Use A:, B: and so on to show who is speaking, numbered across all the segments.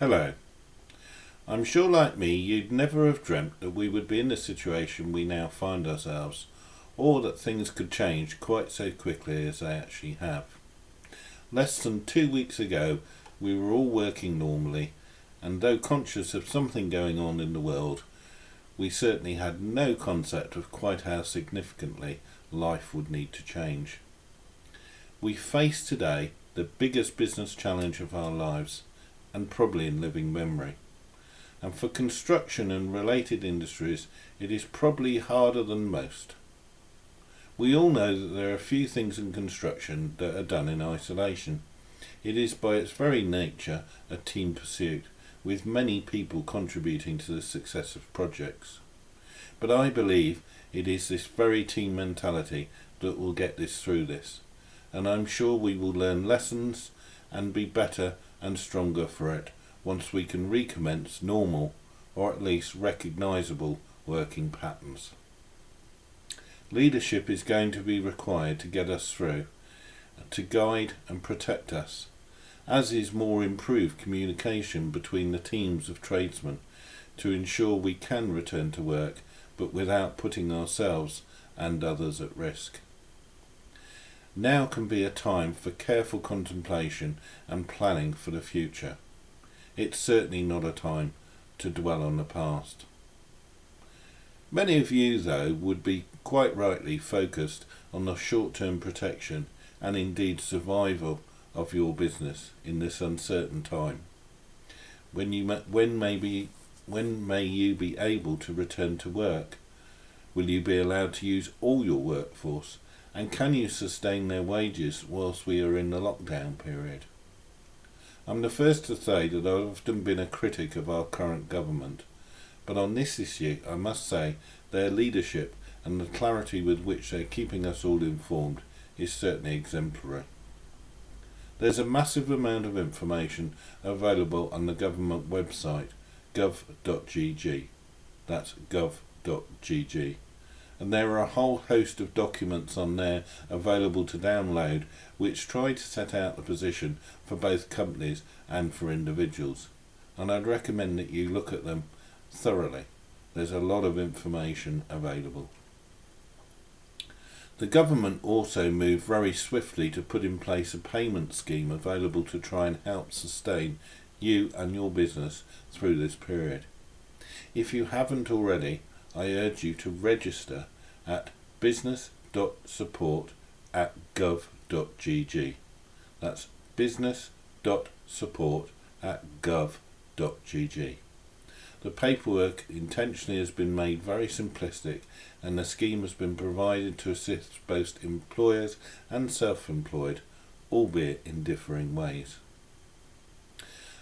A: Hello. I'm sure like me you'd never have dreamt that we would be in the situation we now find ourselves, or that things could change quite so quickly as they actually have. Less than 2 weeks ago we were all working normally, and though conscious of something going on in the world, we certainly had no concept of quite how significantly life would need to change. We face today the biggest business challenge of our lives, and probably in living memory. And for construction and related industries, it is probably harder than most. We all know that there are few things in construction that are done in isolation. It is by its very nature a team pursuit, with many people contributing to the success of projects. But I believe it is this very team mentality that will get us through this, and I'm sure we will learn lessons and be better and stronger for it once we can recommence normal, or at least recognisable, working patterns. Leadership is going to be required to get us through, to guide and protect us, as is more improved communication between the teams of tradesmen to ensure we can return to work, but without putting ourselves and others at risk. Now can be a time for careful contemplation and planning for the future. It's certainly not a time to dwell on the past. Many of you, though, would be quite rightly focused on the short-term protection and indeed survival of your business in this uncertain time. When may you be able to return to work? Will you be allowed to use all your workforce? And can you sustain their wages whilst we are in the lockdown period? I'm the first to say that I've often been a critic of our current government, but on this issue I must say their leadership and the clarity with which they're keeping us all informed is certainly exemplary. There's a massive amount of information available on the government website gov.gg. That's gov.gg. And there are a whole host of documents on there available to download which try to set out the position for both companies and for individuals. And I'd recommend that you look at them thoroughly. There's a lot of information available. The government also moved very swiftly to put in place a payment scheme available to try and help sustain you and your business through this period. If you haven't already, I urge you to register at business.support@gov.gg. That's business.support@gov.gg. The paperwork intentionally has been made very simplistic, and the scheme has been provided to assist both employers and self-employed, albeit in differing ways.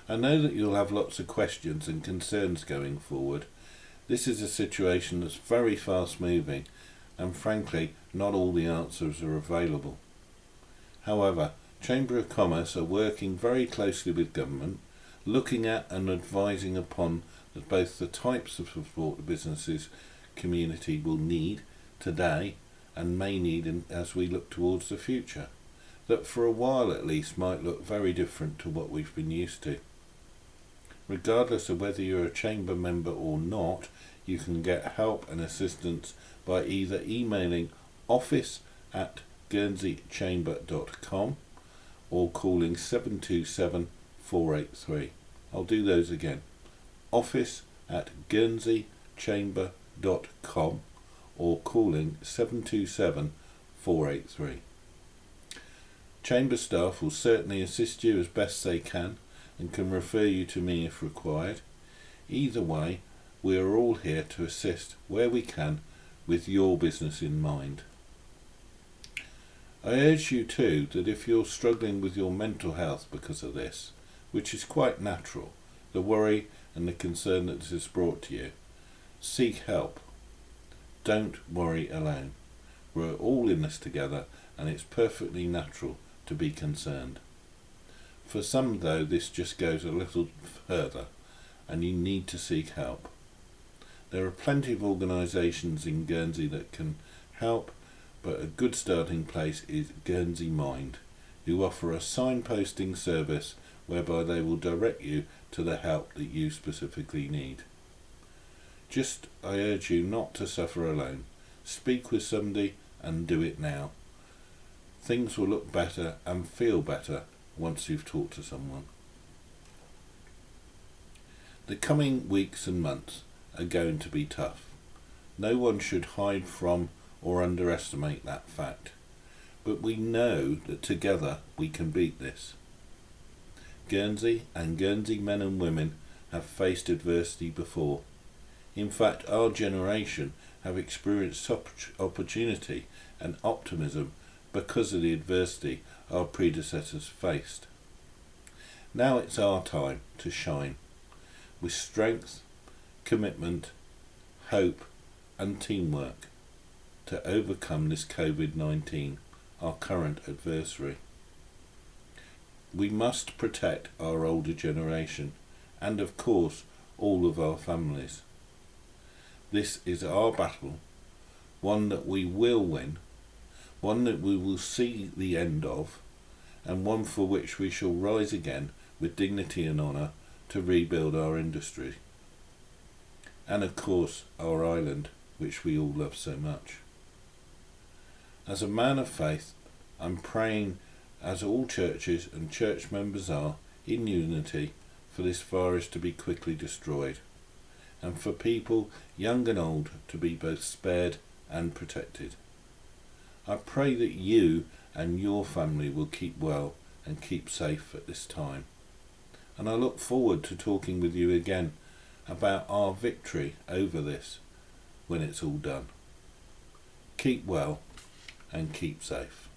A: I know that you'll have lots of questions and concerns going forward. This is a situation that's very fast moving, and frankly not all the answers are available. However, Chamber of Commerce are working very closely with government, looking at and advising upon both the types of support the businesses community will need today and may need as we look towards the future, that for a while at least might look very different to what we've been used to. Regardless of whether you're a chamber member or not, you can get help and assistance by either emailing office@guernseychamber.com or calling 727-483. I'll do those again. office@guernseychamber.com or calling 727-483. Chamber staff will certainly assist you as best they can and can refer you to me if required. Either way, we are all here to assist where we can with your business in mind. I urge you too that if you're struggling with your mental health because of this, which is quite natural, the worry and the concern that this has brought to you, seek help. Don't worry alone. We're all in this together, and it's perfectly natural to be concerned. For some, though, this just goes a little further, and you need to seek help. There are plenty of organisations in Guernsey that can help, but a good starting place is Guernsey Mind, who offer a signposting service whereby they will direct you to the help that you specifically need. I urge you not to suffer alone. Speak with somebody and do it now. Things will look better and feel better once you've talked to someone. The coming weeks and months are going to be tough. No one should hide from or underestimate that fact. But we know that together we can beat this. Guernsey and Guernsey men and women have faced adversity before. In fact, our generation have experienced opportunity and optimism because of the adversity our predecessors faced. Now it's our time to shine with strength, commitment, hope and teamwork to overcome this COVID-19, our current adversary. We must protect our older generation and of course all of our families. This is our battle, one that we will win, one that we will see the end of, and one for which we shall rise again with dignity and honour to rebuild our industry. And of course our island, which we all love so much. As a man of faith, I'm praying, as all churches and church members are, in unity, for this virus to be quickly destroyed, and for people, young and old, to be both spared and protected. I pray that you and your family will keep well and keep safe at this time. And I look forward to talking with you again about our victory over this when it's all done. Keep well and keep safe.